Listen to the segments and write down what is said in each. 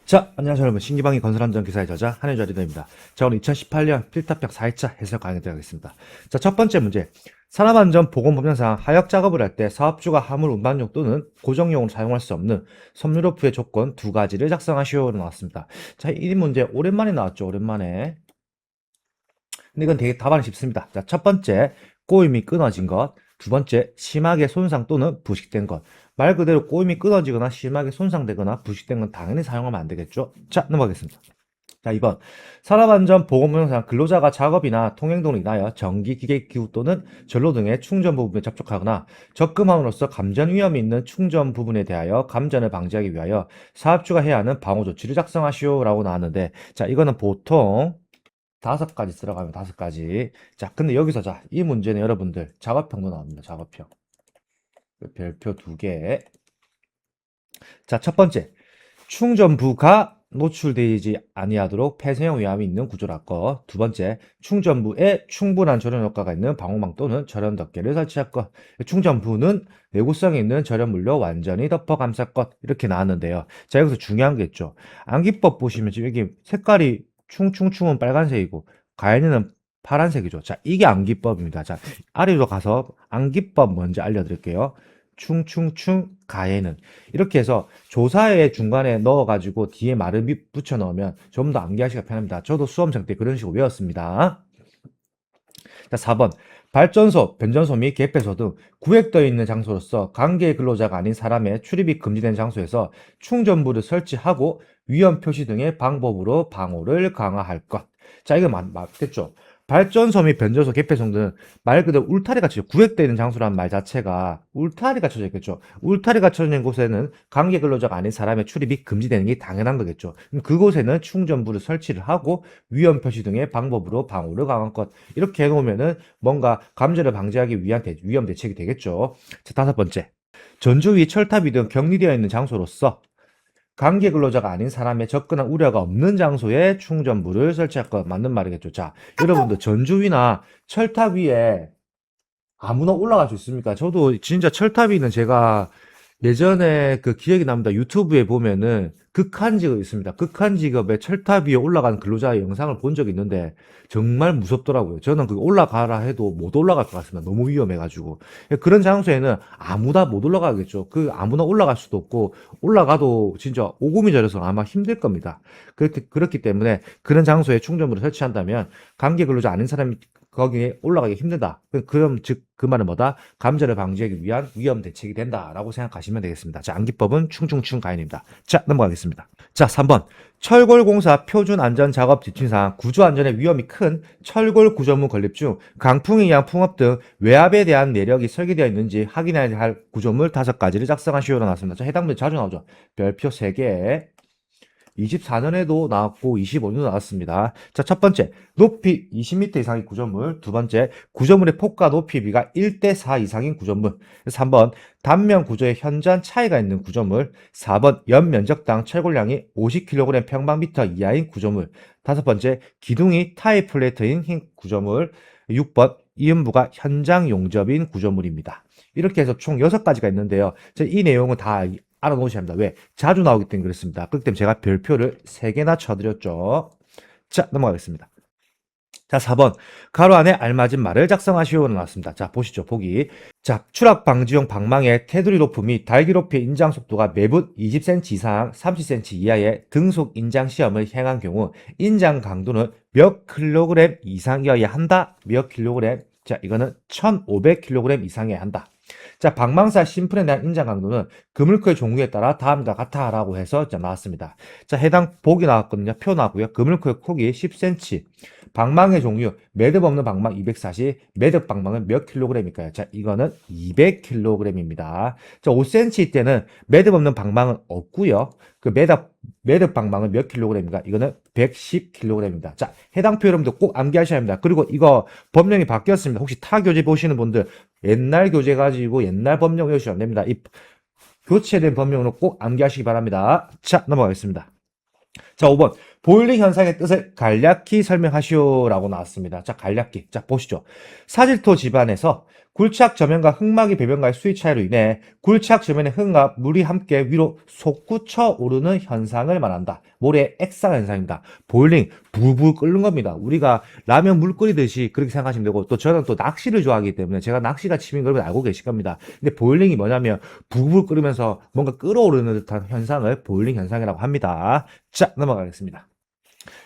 자, 안녕하세요 여러분. 신기방위 건설안전 기사의 저자 한혜주 리더입니다. 자, 오늘 2018년 필탑평 4회차 해설 강의 들어가겠습니다. 자, 첫 번째 문제. 산업안전보건법령상 하역 작업을 할 때 사업주가 화물 운반용 또는 고정용으로 사용할 수 없는 섬유로프의 조건 두 가지를 작성하시오로 나왔습니다. 자, 이 문제 오랜만에 나왔죠. 오랜만에. 근데 이건 되게 답안이 쉽습니다. 자, 첫 번째, 꼬임이 끊어진 것. 두 번째, 심하게 손상 또는 부식된 것. 말 그대로 꼬임이 끊어지거나 심하게 손상되거나 부식된 건 당연히 사용하면 안 되겠죠? 자, 넘어가겠습니다. 자, 2번. 산업안전보건법령상 근로자가 작업이나 통행 등으로 인하여 전기, 기계, 기구 또는 전로 등의 충전 부분에 접촉하거나 접근함으로써 감전 위험이 있는 충전 부분에 대하여 감전을 방지하기 위하여 사업주가 해야 하는 방호 조치를 작성하시오라고 나왔는데, 자, 이거는 보통 5가지 들어가면 5가지. 자, 근데 여기서 자, 이 문제는 여러분들 작업평도 나옵니다. 작업평. 별표 2개. 자, 첫 번째. 충전부가 노출되지 아니하도록 폐쇄형 위험이 있는 구조랄 것. 두 번째, 충전부에 충분한 절연 효과가 있는 방호망 또는 절연 덮개를 설치할 것. 충전부는 내구성이 있는 절연물로 완전히 덮어 감쌀 것. 이렇게 나왔는데요. 자, 여기서 중요한 게 있죠. 암기법 보시면 지금 여기 색깔이 충충충은 빨간색이고 가연이는 파란색이죠. 자, 이게 암기법입니다. 자, 아래로 가서 암기법 먼저 알려드릴게요. 충충충 가에는 이렇게 해서 조사의 중간에 넣어가지고 뒤에 말을 붙여 넣으면 좀 더 암기하시기가 편합니다. 저도 수험생 때 그런 식으로 외웠습니다. 자, 4번. 발전소, 변전소 및 개폐소 등 구획되어 있는 장소로서 관계 근로자가 아닌 사람의 출입이 금지된 장소에서 충전부를 설치하고 위험 표시 등의 방법으로 방호를 강화할 것. 자, 이거 맞겠죠? 발전소 및 변전소, 개폐소 등은 말 그대로 울타리가 쳐져 구획되어 있는 장소라는 말 자체가 울타리가 쳐져 있겠죠. 울타리가 쳐져 있는 곳에는 관계 근로자가 아닌 사람의 출입이 금지되는 게 당연한 거겠죠. 그럼 그곳에는 충전부를 설치를 하고 위험 표시 등의 방법으로 방호를 강화할 것. 이렇게 해놓으면은 뭔가 감전을 방지하기 위한 위험 대책이 되겠죠. 자, 5번째. 전조위, 철탑이 등 격리되어 있는 장소로서 관계 근로자가 아닌 사람의 접근한 우려가 없는 장소에 충전부를 설치할 것. 맞는 말이겠죠. 자, 여러분들 전주위나 철탑 위에 아무나 올라갈 수 있습니까? 저도 진짜 철탑 위는 제가 예전에 그 기억이 납니다. 유튜브에 보면은 극한 직업이 있습니다. 극한 직업에 철탑 위에 올라가는 근로자의 영상을 본 적이 있는데 정말 무섭더라고요. 저는 그 올라가라 해도 못 올라갈 것 같습니다. 너무 위험해가지고. 그런 장소에는 아무나 못 올라가겠죠. 그 아무나 올라갈 수도 없고 올라가도 진짜 오금이 저려서 아마 힘들 겁니다. 그렇기 때문에 그런 장소에 충전부를 설치한다면 관계 근로자 아닌 사람이 거기에 올라가기 힘들다. 그럼 즉 그 말은 뭐다? 감전을 방지하기 위한 위험 대책이 된다라고 생각하시면 되겠습니다. 자, 암기법은 충충충 가인입니다. 자, 넘어가겠습니다. 자, 3번. 철골공사 표준안전작업 지침상 구조안전에 위험이 큰 철골 구조물 건립 중 강풍에 의한 풍업 등 외압에 대한 내력이 설계되어 있는지 확인해야 할 구조물 5가지를 작성하시오로 나왔습니다. 자, 해당 문제 자주 나오죠. 별표 3개. 24년에도 나왔고 25년도 나왔습니다. 자, 첫 번째, 높이 20m 이상의 구조물. 두 번째, 구조물의 폭과 높이 비가 1대4 이상인 구조물. 3번, 단면 구조에 현저한 차이가 있는 구조물. 4번, 연면적당 철골량이 50kg 평방미터 이하인 구조물. 다섯 번째, 기둥이 타이 플레이트인 흰 구조물. 6번, 이음부가 현장 용접인 구조물입니다. 이렇게 해서 총 6가지가 있는데요. 이 내용은 다 알아놓으셔야 합니다. 왜? 자주 나오기 때문에 그렇습니다. 그렇기 때문에 제가 별표를 3개나 쳐드렸죠. 자, 넘어가겠습니다. 자, 4번. 가로 안에 알맞은 말을 작성하시오로 나왔습니다. 자, 보시죠. 보기. 자, 추락 방지용 방망이의 테두리 높이 및 달기 높이의 인장 속도가 매분 20cm 이상 30cm 이하의 등속 인장 시험을 행한 경우 인장 강도는 몇 킬로그램 이상이어야 한다. 몇 킬로그램? 자, 이거는 1500kg 이상이어야 한다. 자, 방망사 심플에 대한 인장 강도는 그물크의 종류에 따라 다음과 같아라고 해서 나왔습니다. 자, 해당 복이 나왔거든요. 표 나왔고요. 그물크의 폭이 10cm. 방망의 종류, 매듭 없는 방망 240, 매듭 방망은 몇 킬로그램일까요? 자, 이거는 200kg입니다. 자, 5cm 때는 매듭 없는 방망은 없고요. 그 매듭 방망은 몇 킬로그램입니까? 이거는 110kg입니다. 자, 해당 표 여러분들 꼭 암기하셔야 합니다. 그리고 이거 법령이 바뀌었습니다. 혹시 타 교재 보시는 분들 옛날 교재 가지고 옛날 법령 외우시면 안 됩니다. 이 교체된 법령으로 꼭 암기하시기 바랍니다. 자, 넘어가겠습니다. 자, 5번. 보일링 현상의 뜻을 간략히 설명하시오라고 나왔습니다. 자, 간략히. 자, 보시죠. 사질토 집안에서 굴착 저면과 흙막이 배변과의 수위 차이로 인해 굴착 저면의 흙과 물이 함께 위로 솟구쳐 오르는 현상을 말한다. 모래의 액상 현상입니다. 보일링, 부글부글 끓는 겁니다. 우리가 라면 물 끓이듯이 그렇게 생각하시면 되고, 또 저는 또 낚시를 좋아하기 때문에 제가 낚시가 취미인 걸 알고 계실 겁니다. 근데 보일링이 뭐냐면 부글부글 끓으면서 뭔가 끓어오르는 듯한 현상을 보일링 현상이라고 합니다. 자, 넘어가겠습니다.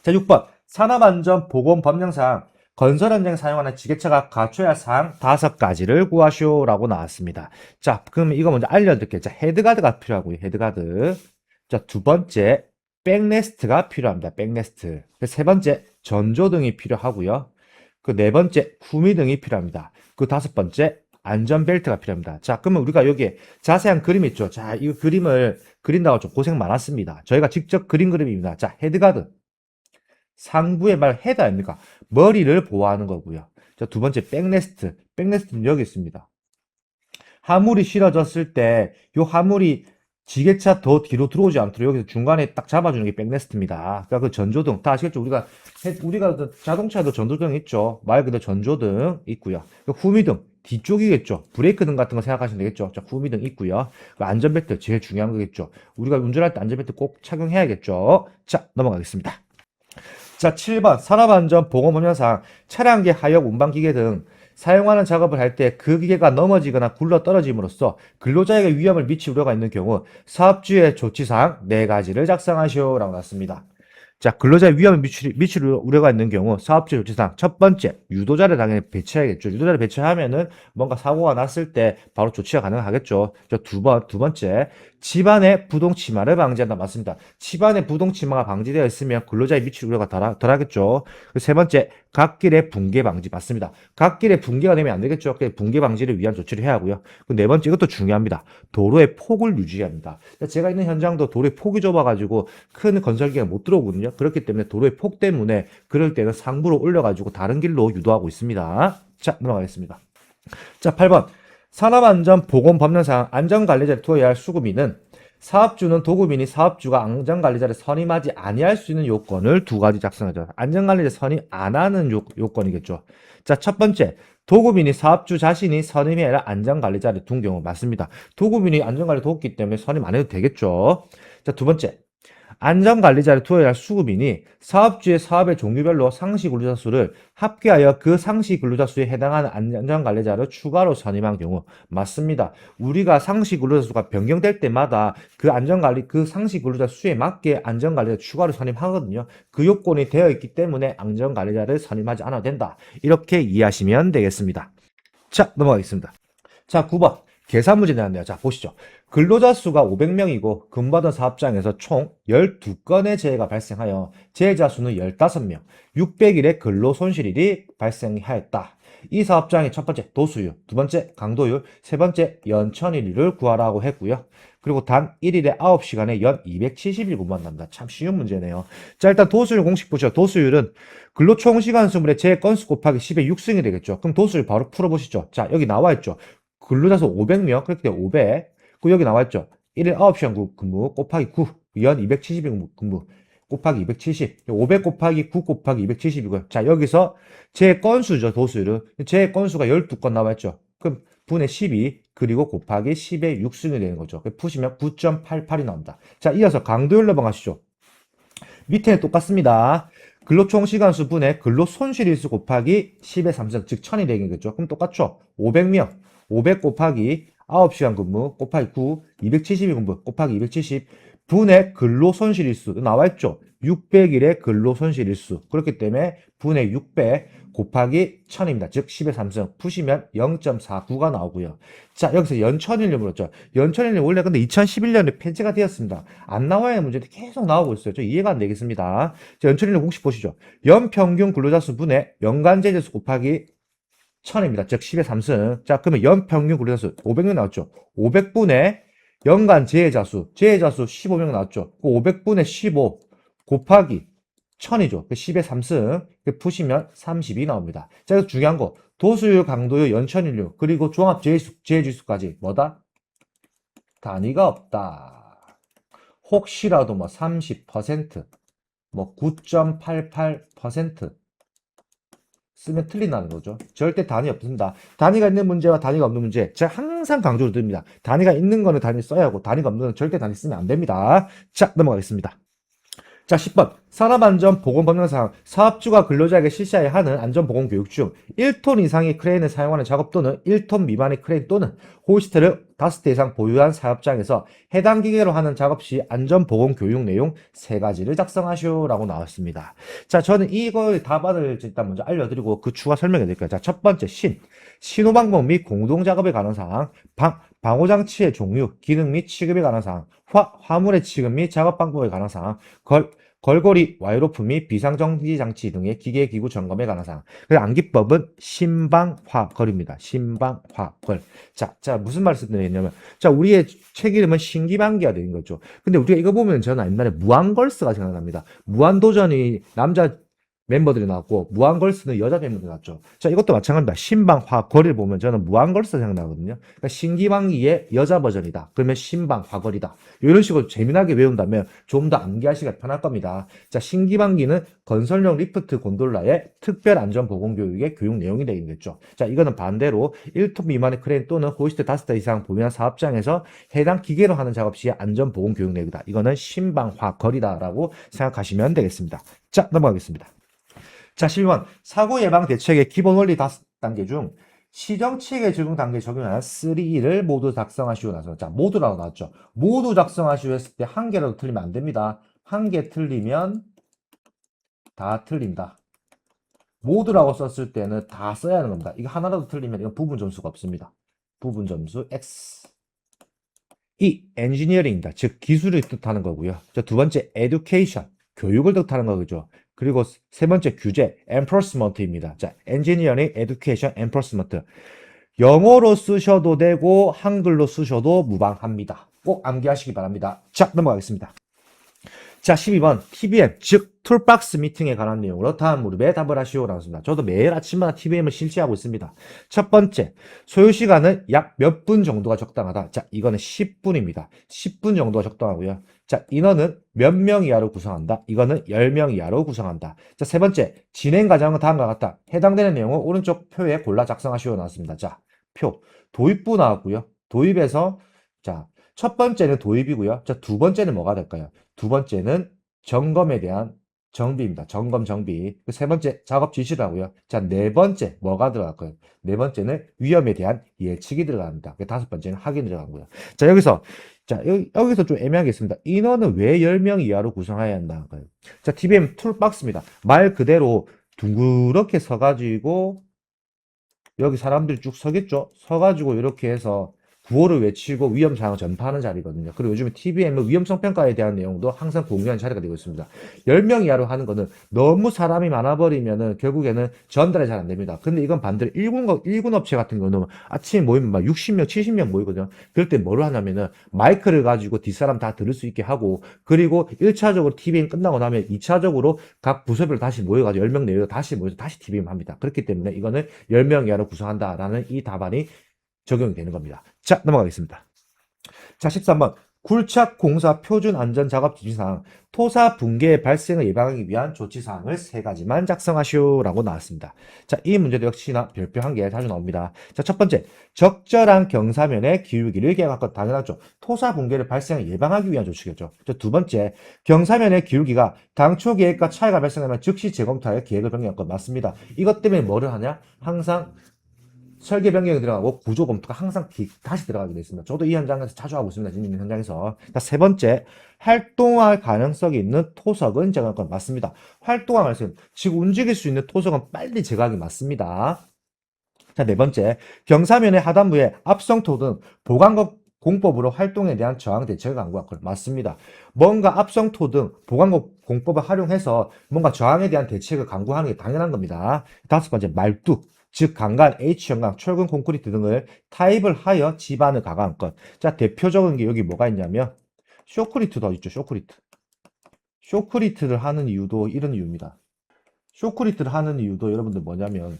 자, 6번. 산업안전보건법령상 건설 현장에 사용하는 지게차가 갖춰야 할 사항 5가지를 구하시오라고 나왔습니다. 자, 그럼 이거 먼저 알려드릴게요. 자, 헤드가드가 필요하고요. 헤드가드. 자, 두 번째, 백레스트가 필요합니다. 백레스트. 세 번째, 전조등이 필요하고요. 그 네 번째, 후미등이 필요합니다. 그 다섯 번째, 안전벨트가 필요합니다. 자, 그러면 우리가 여기에 자세한 그림 있죠? 자, 이 그림을 그린다고 좀 고생 많았습니다. 저희가 직접 그린 그림입니다. 자, 헤드가드. 상부의 말 헤드 아닙니까? 머리를 보호하는 거고요. 자, 두 번째, 백레스트. 백레스트는 여기 있습니다. 화물이 실어졌을 때, 요 화물이 지게차 더 뒤로 들어오지 않도록 여기서 중간에 딱 잡아주는 게 백레스트입니다. 그러니까 그 전조등, 다 아시겠죠? 우리가 그 자동차도 전조등 있죠? 말 그대로 전조등 있고요. 그 후미등, 뒤쪽이겠죠? 브레이크등 같은 거 생각하시면 되겠죠? 자, 후미등 있고요. 그 안전벨트, 제일 중요한 거겠죠? 우리가 운전할 때 안전벨트 꼭 착용해야겠죠? 자, 넘어가겠습니다. 자, 7번 산업안전보건법령상 차량계 하역 운반기계 등 사용하는 작업을 할 때 그 기계가 넘어지거나 굴러 떨어짐으로써 근로자에게 위험을 미칠 우려가 있는 경우 사업주의 조치사항 4가지를 작성하시오라고 났습니다. 자, 근로자의 위험을 미칠 우려가 있는 경우 사업주의 조치사항 첫 번째, 유도자를 당연히 배치해야겠죠. 유도자를 배치하면은 뭔가 사고가 났을 때 바로 조치가 가능하겠죠. 두 번째, 집안의 부동치마를 방지한다. 맞습니다. 집안의 부동치마가 방지되어 있으면 근로자의 미칠 우려가 덜하겠죠. 세 번째, 갓길의 붕괴 방지. 맞습니다. 갓길에 붕괴가 되면 안 되겠죠. 붕괴 방지를 위한 조치를 해야 하고요. 네 번째, 이것도 중요합니다. 도로의 폭을 유지해야 합니다. 제가 있는 현장도 도로의 폭이 좁아가지고 큰 건설기가 못 들어오거든요. 그렇기 때문에 도로의 폭 때문에 그럴 때는 상부로 올려가지고 다른 길로 유도하고 있습니다. 자, 넘어가겠습니다. 자, 8번. 산업안전보건법령상 안전관리자를 투여해야 할 수급인은 사업주는 도급인이 사업주가 안전관리자를 선임하지 아니할 수 있는 요건을 2가지 작성하죠. 안전관리자 선임 안 하는 요건이겠죠. 자, 첫 번째. 도급인이 사업주 자신이 선임해야 할 안전관리자를 둔 경우 맞습니다. 도급인이 안전관리 돕기 때문에 선임 안 해도 되겠죠. 자, 두 번째. 안전관리자를 투여해야 할 수급인이 사업주의 사업의 종류별로 상시 근로자 수를 합계하여 그 상시 근로자 수에 해당하는 안전관리자를 추가로 선임한 경우 맞습니다. 우리가 상시 근로자 수가 변경될 때마다 그 상시 근로자 수에 맞게 안전관리자 추가로 선임하거든요. 그 요건이 되어 있기 때문에 안전관리자를 선임하지 않아도 된다. 이렇게 이해하시면 되겠습니다. 자, 넘어가겠습니다. 자, 9번. 계산 문제 내왔네요. 자, 보시죠. 근로자 수가 500명이고 근무받은 사업장에서 총 12건의 재해가 발생하여 재해자 수는 15명, 600일의 근로손실일이 발생하였다. 이 사업장의 첫 번째 도수율, 두 번째 강도율, 세 번째 연천일을 구하라고 했고요. 그리고 단 1일에 9시간에 연 270일 근무한답니다. 참 쉬운 문제네요. 자, 일단 도수율 공식 보시죠. 도수율은 근로총시간 수분의 재해 건수 곱하기 10의 6승이 되겠죠. 그럼 도수율 바로 풀어보시죠. 자, 여기 나와 있죠. 근로자 수 500명, 그렇게 되면 500. 그 여기 나와 있죠. 1일 9시간 근무 곱하기 9, 연 270일 근무 곱하기 270. 500 곱하기 9 곱하기 270이고요. 자, 여기서 제 건수죠, 도수율은. 제 건수가 12건 나와 있죠. 그럼 분의 12, 그리고 곱하기 10의 6승이 되는 거죠. 푸시면 9.88이 나옵니다. 자, 이어서 강도율 넘어가시죠. 밑에는 똑같습니다. 근로총시간수 분의 근로손실일수 곱하기 10의 3승, 즉 1000이 되겠죠. 그럼 똑같죠. 500명, 500 곱하기 9시간 근무 곱하기 9, 270일 근무 곱하기 270 분의 근로손실일수 나와있죠. 600일의 근로손실일수. 그렇기 때문에 분의 600 곱하기 1000입니다. 즉 10의 3승 푸시면 0.49가 나오고요. 자, 여기서 연천일을 물었죠. 연천일은 원래 근데 2011년에 폐지가 되었습니다. 안 나와야 문제인데 계속 나오고 있어요. 저 이해가 안 되겠습니다. 자, 연천일 공식 보시죠. 연평균 근로자 수 분의 연간 제재수 곱하기 1000입니다. 즉 10의 3승. 자, 그러면 연평균 근로자 수 500명 나왔죠. 500분의 연간 재해자 수 15명 나왔죠. 그 500분의 15 곱하기 1000이죠. 10의 3승. 푸시면 32 나옵니다. 자, 그래서 중요한 거. 도수율, 강도율, 연천인류, 그리고 종합 재해지수까지 뭐다? 단위가 없다. 혹시라도 뭐 30%, 뭐 9.88%, 쓰면 틀린다는 거죠. 절대 단위 없습니다. 단위가 있는 문제와 단위가 없는 문제. 제가 항상 강조를 드립니다. 단위가 있는 거는 단위 써야 하고 단위가 없는 거는 절대 단위 쓰면 안 됩니다. 자, 넘어가겠습니다. 자, 10번. 산업안전보건법령상 사업주가 근로자에게 실시해야 하는 안전보건교육 중 1톤 이상의 크레인을 사용하는 작업 또는 1톤 미만의 크레인 또는 호이스트를 5대 이상 보유한 사업장에서 해당 기계로 하는 작업 시 안전보건교육 내용 3가지를 작성하시오라고 나왔습니다. 자, 저는 이걸 답안을 일단 먼저 알려드리고 그 추가 설명해 드릴게요. 자, 첫 번째 신호방법 및 공동작업에 관한 사항, 방호장치의 종류, 기능 및 취급에 관한 사항, 화물의 취급 및 작업 방법에 관한 사항, 걸고리, 와이로프 및 비상정지장치 등의 기계기구 점검에 관한 사항. 그리고 암기법은 신방화걸입니다. 신방화걸. 자, 무슨 말씀드리냐면, 자, 우리의 책 이름은 신기방기가 되는 거죠. 근데 우리가 이거 보면 저는 옛날에 무한걸스가 생각납니다. 무한도전이 남자 멤버들이 나왔고 무한걸스는 여자 멤버들이 나왔죠. 자, 이것도 마찬가지입니다. 신방화걸을 보면 저는 무한걸스 생각나거든요. 그러니까 신기방기의 여자 버전이다. 그러면 신방화걸이다. 이런 식으로 재미나게 외운다면 좀 더 암기하시기가 편할 겁니다. 자, 신기방기는 건설용 리프트 곤돌라의 특별 안전보건교육의 교육 내용이 되겠죠. 자, 이거는 반대로 1톤 미만의 크레인 또는 호이스트 5대 이상 보유한 사업장에서 해당 기계로 하는 작업 시의 안전보건교육 내용이다. 이거는 신방화걸이다라고 생각하시면 되겠습니다. 자, 넘어가겠습니다. 자, 12번. 사고 예방 대책의 기본 원리 5단계 중 시정체계 적용 단계에 적용하는 3를 모두 작성하시오 나서. 자, 모두라고 나왔죠. 모두 작성하시오 했을 때 한 개라도 틀리면 안 됩니다. 한 개 틀리면 다 틀린다. 모두라고 썼을 때는 다 써야 하는 겁니다. 이거 하나라도 틀리면 이건 부분 점수가 없습니다. 부분 점수 X. 엔지니어링이다. 즉 기술을 뜻하는 거고요. 자, 두 번째 education. 교육을 뜻하는 거죠. 그리고 세 번째 규제, enforcement입니다. 자, engineering, education, enforcement. 영어로 쓰셔도 되고 한글로 쓰셔도 무방합니다. 꼭 암기하시기 바랍니다. 자, 넘어가겠습니다. 자, 12번 TBM, 즉 툴박스 미팅에 관한 내용으로 다음 무릎에 답을 하시오라고 했습니다. 저도 매일 아침마다 TBM을 실시하고 있습니다. 첫 번째, 소요 시간은 약 몇 분 정도가 적당하다. 자, 이거는 10분입니다. 10분 정도가 적당하고요. 자, 인원은 몇 명 이하로 구성한다. 이거는 10명 이하로 구성한다. 자, 세 번째, 진행 과정은 다음과 같다. 해당되는 내용은 오른쪽 표에 골라 작성하시오 나왔습니다. 자, 표, 도입부 나왔고요. 도입에서 자, 첫 번째는 도입이고요. 자, 두 번째는 뭐가 될까요? 두 번째는 점검에 대한 정비입니다. 점검, 정비. 세 번째, 작업 지시를 하고요. 자, 네 번째, 뭐가 들어갈까요? 네 번째는 위험에 대한 예측이 들어갑니다. 다섯 번째는 확인이 들어가고요. 자, 여기서 좀 애매한 게 있습니다. 인원은 왜 10명 이하로 구성해야 한다는가요? 자, TBM 툴박스입니다. 말 그대로 둥그렇게 서가지고, 여기 사람들이 쭉 서겠죠? 서가지고 이렇게 해서 구호를 외치고 위험사항을 전파하는 자리거든요. 그리고 요즘에 TBM은 위험성 평가에 대한 내용도 항상 공유하는 자리가 되고 있습니다. 10명 이하로 하는 거는 너무 사람이 많아버리면은 결국에는 전달이 잘 안 됩니다. 근데 이건 반대로 일군 업체 같은 경우는 아침에 모이면 막 60명, 70명 모이거든요. 그럴 때 뭐를 하냐면은 마이크를 가지고 뒷사람 다 들을 수 있게 하고, 그리고 1차적으로 TBM 끝나고 나면 2차적으로 각 부서별 다시 모여가지고 10명 내외로 다시 모여서 다시 TBM 합니다. 그렇기 때문에 이거는 10명 이하로 구성한다라는 이 답안이 적용이 되는 겁니다. 자, 넘어가겠습니다. 자, 13번. 굴착 공사 표준 안전 작업 지시사항, 토사 붕괴 발생을 예방하기 위한 조치사항을 3가지만 작성하시오라고 나왔습니다. 자, 이 문제도 역시나 별표 한 개 자주 나옵니다. 자, 첫 번째, 적절한 경사면의 기울기를 계획할 것 당연하죠. 토사 붕괴를 발생을 예방하기 위한 조치겠죠. 자, 두 번째, 경사면의 기울기가 당초 계획과 차이가 발생하면 즉시 재검토하여 계획을 변경할 것 맞습니다. 이것 때문에 뭐를 하냐? 항상 설계 변경이 들어가고 구조 검토가 항상 다시 들어가게 되어 있습니다. 저도 이 현장에서 자주 하고 있습니다. 진입 현장에서. 자, 세 번째, 활동할 가능성이 있는 토석은 제거할 건 맞습니다. 활동할 가능성, 즉 움직일 수 있는 토석은 빨리 제거하기 맞습니다. 자, 네 번째, 경사면의 하단부에 압성토 등 보강법 공법으로 활동에 대한 저항 대책을 강구할 것 맞습니다. 뭔가 압성토 등 보강법 공법을 활용해서 뭔가 저항에 대한 대책을 강구하는 게 당연한 겁니다. 다섯 번째, 말뚝. 즉 강간, H형광, 철근 콘크리트 등을 타입을 하여 지반을 강화한 것. 자, 대표적인 게 여기 뭐가 있냐면 쇼크리트도 있죠. 쇼크리트를 하는 이유도 이런 이유입니다. 쇼크리트를 하는 이유도 여러분들 뭐냐면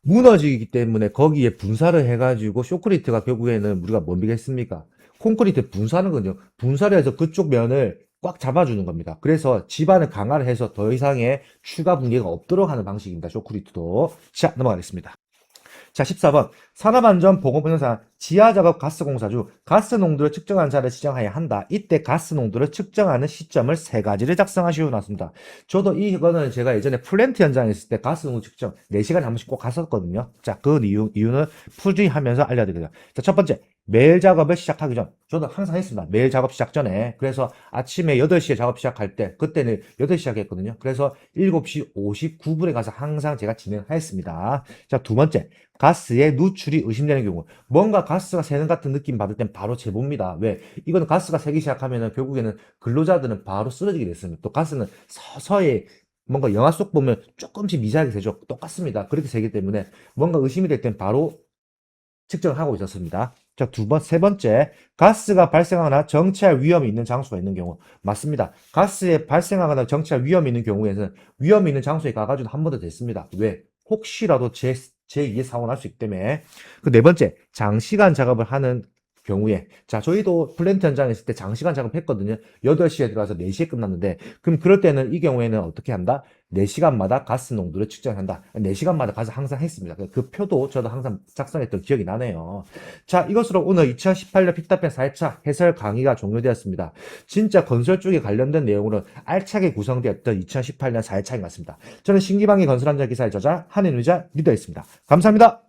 무너지기 때문에 거기에 분사를 해가지고 쇼크리트가 결국에는 우리가 뭡니겠습니까? 콘크리트 분사하는 거죠. 분사를 해서 그쪽 면을 꽉 잡아주는 겁니다. 그래서 집안을 강화를 해서 더 이상의 추가 붕괴가 없도록 하는 방식입니다. 쇼크리트도. 자, 넘어가겠습니다. 자, 14번. 산업안전보건법령상 지하작업 가스공사 중 가스 농도를 측정한 자를 지정하여야 한다. 이때 가스 농도를 측정하는 시점을 세 가지를 작성하시오 나왔습니다. 저도 이거는 제가 예전에 플랜트 현장에 있을 때 가스 농도 측정 4시간에 한 번씩 꼭 갔었거든요. 자, 그 이유는 풀이하면서 알려드려요. 자, 첫 번째. 매일 작업을 시작하기 전. 저도 항상 했습니다. 매일 작업 시작 전에. 그래서 아침에 8시에 작업 시작할 때, 그때는 8시 시작했거든요. 그래서 7시 59분에 가서 항상 제가 진행하였습니다. 자, 두 번째. 가스의 누출이 의심되는 경우. 뭔가 가스가 새는 같은 느낌 받을 땐 바로 제보입니다. 왜? 이거는 가스가 새기 시작하면은 결국에는 근로자들은 바로 쓰러지게 됐습니다. 또 가스는 서서히 뭔가 영화 속 보면 조금씩 미세하게 새죠. 똑같습니다. 그렇게 새기 때문에 뭔가 의심이 될 땐 바로 측정하고 있었습니다. 자, 세 번째, 가스가 발생하거나 정체할 위험이 있는 장소가 있는 경우. 맞습니다. 가스에 발생하거나 정체할 위험이 있는 경우에는 위험이 있는 장소에 가가지고 한 번 더 됐습니다. 왜? 혹시라도 제2의 사고가 날 수 있기 때문에. 그 네 번째, 장시간 작업을 하는 경우에. 자, 저희도 플랜트 현장에 있을 때 장시간 작업했거든요. 8시에 들어가서 4시에 끝났는데, 그럼 그럴 때는 이 경우에는 어떻게 한다? 4시간마다 가스 농도를 측정한다. 4시간마다 가서 항상 했습니다. 그 표도 저도 항상 작성했던 기억이 나네요. 자, 이것으로 오늘 2018년 픽답변 4회차 해설 강의가 종료되었습니다. 진짜 건설 쪽에 관련된 내용으로 알차게 구성되었던 2018년 4회차인 것 같습니다. 저는 신기방위 건설안전 기사의 저자 한인의자 리더였습니다. 감사합니다.